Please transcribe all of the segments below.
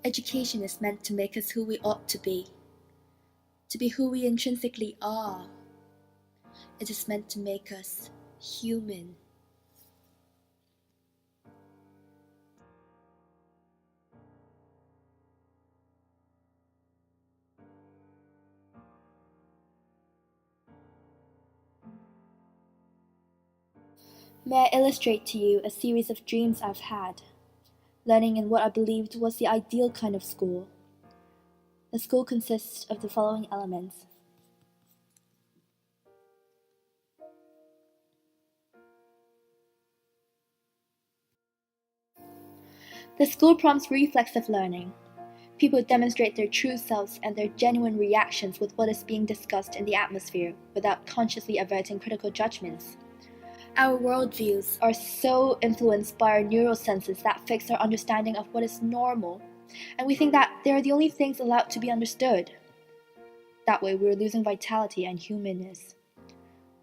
Education is meant to make us who we ought to be who we intrinsically are. It is meant to make us human. May I illustrate to you a series of dreams I've had, learning in what I believed was the ideal kind of school. The school consists of the following elements. The school prompts reflexive learning. People demonstrate their true selves and their genuine reactions with what is being discussed in the atmosphere without consciously averting critical judgments. Our worldviews are so influenced by our neural senses that fix our understanding of what is normal, and we think that they are the only things allowed to be understood. That way, we're losing vitality and humanness.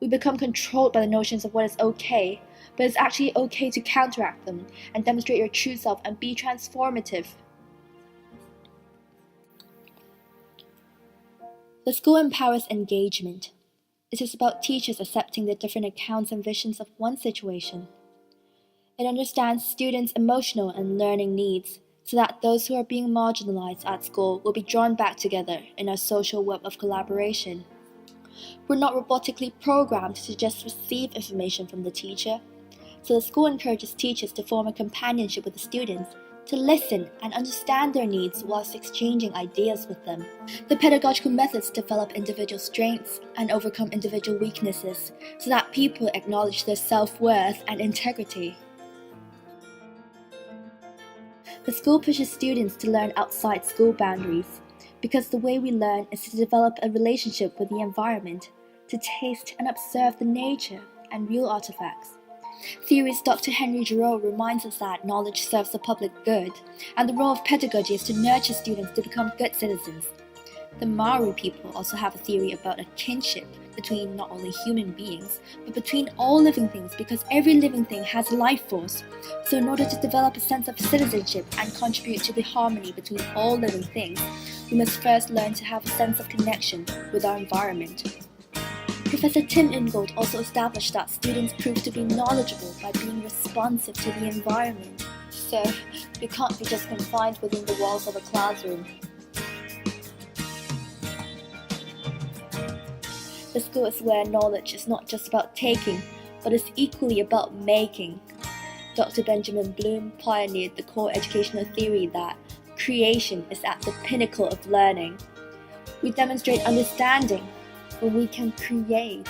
We become controlled by the notions of what is okay, but it's actually okay to counteract them and demonstrate your true self and be transformative. The school empowers engagement. It is about teachers accepting the different accounts and visions of one situation. It understands students' emotional and learning needs so that those who are being marginalized at school will be drawn back together in a social web of collaboration. We're not robotically programmed to just receive information from the teacher, so the school encourages teachers to form a companionship with the students, to listen and understand their needs whilst exchanging ideas with them. The pedagogical methods develop individual strengths and overcome individual weaknesses so that people acknowledge their self-worth and integrity. The school pushes students to learn outside school boundaries, because the way we learn is to develop a relationship with the environment, to taste and observe the nature and real artifacts. Theorist Dr. Henry Giroux reminds us that knowledge serves the public good, and the role of pedagogy is to nurture students to become good citizens. The Maori people also have a theory about a kinship between not only human beings, but between all living things, because every living thing has life force. So in order to develop a sense of citizenship and contribute to the harmony between all living things, we must first learn to have a sense of connection with our environment. Professor Tim Ingold also established that students prove to be knowledgeable by being responsive to the environment. So, we can't be just confined within the walls of a classroom. The school is where knowledge is not just about taking, but is equally about making. Dr. Benjamin Bloom pioneered the core educational theory that creation is at the pinnacle of learning. We demonstrate understanding when we can create.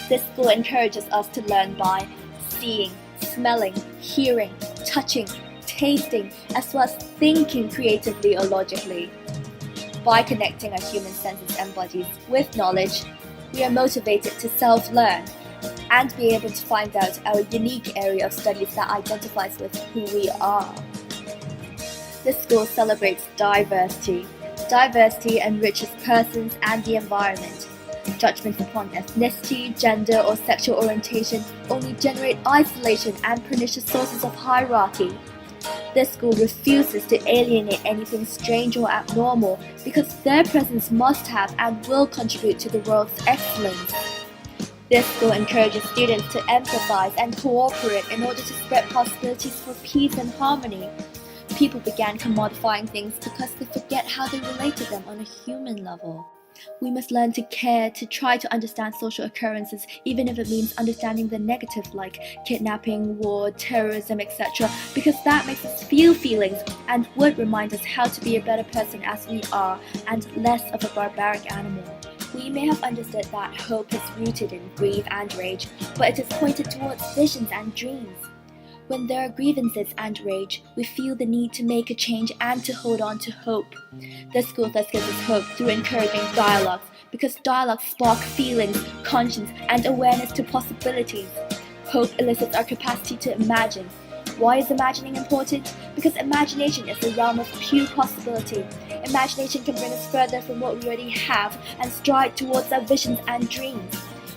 This school encourages us to learn by seeing, smelling, hearing, touching, tasting, as well as thinking creatively or logically. By connecting our human senses and bodies with knowledge, we are motivated to self-learn and be able to find out our unique area of studies that identifies with who we are. This school celebrates diversity. Diversity enriches persons and the environment. Judgments upon ethnicity, gender, or sexual orientation only generate isolation and pernicious sources of hierarchy. This school refuses to alienate anything strange or abnormal because their presence must have and will contribute to the world's excellence. This school encourages students to empathize and cooperate in order to spread possibilities for peace and harmony. People began commodifying things because they forget how they relate to them on a human level. We must learn to care, to try to understand social occurrences, even if it means understanding the negative like kidnapping, war, terrorism, etc., because that makes us feel feelings and would remind us how to be a better person as we are and less of a barbaric animal. We may have understood that hope is rooted in grief and rage, but it is pointed towards visions and dreams. When there are grievances and rage, we feel the need to make a change and to hold on to hope. The school thus gives us hope through encouraging dialogues, because dialogues spark feelings, conscience, and awareness to possibilities. Hope elicits our capacity to imagine. Why is imagining important? Because imagination is the realm of pure possibility. Imagination can bring us further from what we already have and stride towards our visions and dreams.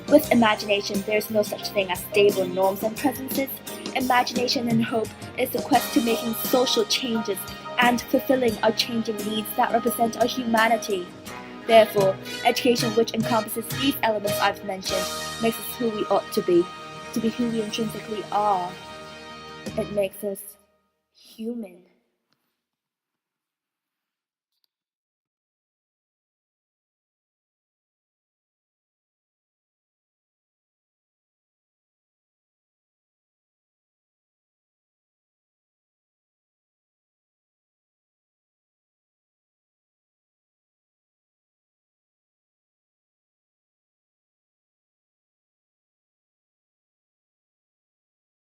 With imagination, there is no such thing as stable norms and presences. Imagination and hope is the quest to making social changes and fulfilling our changing needs that represent our humanity. Therefore, education which encompasses these elements I've mentioned makes us who we ought to be who we intrinsically are. It makes us human.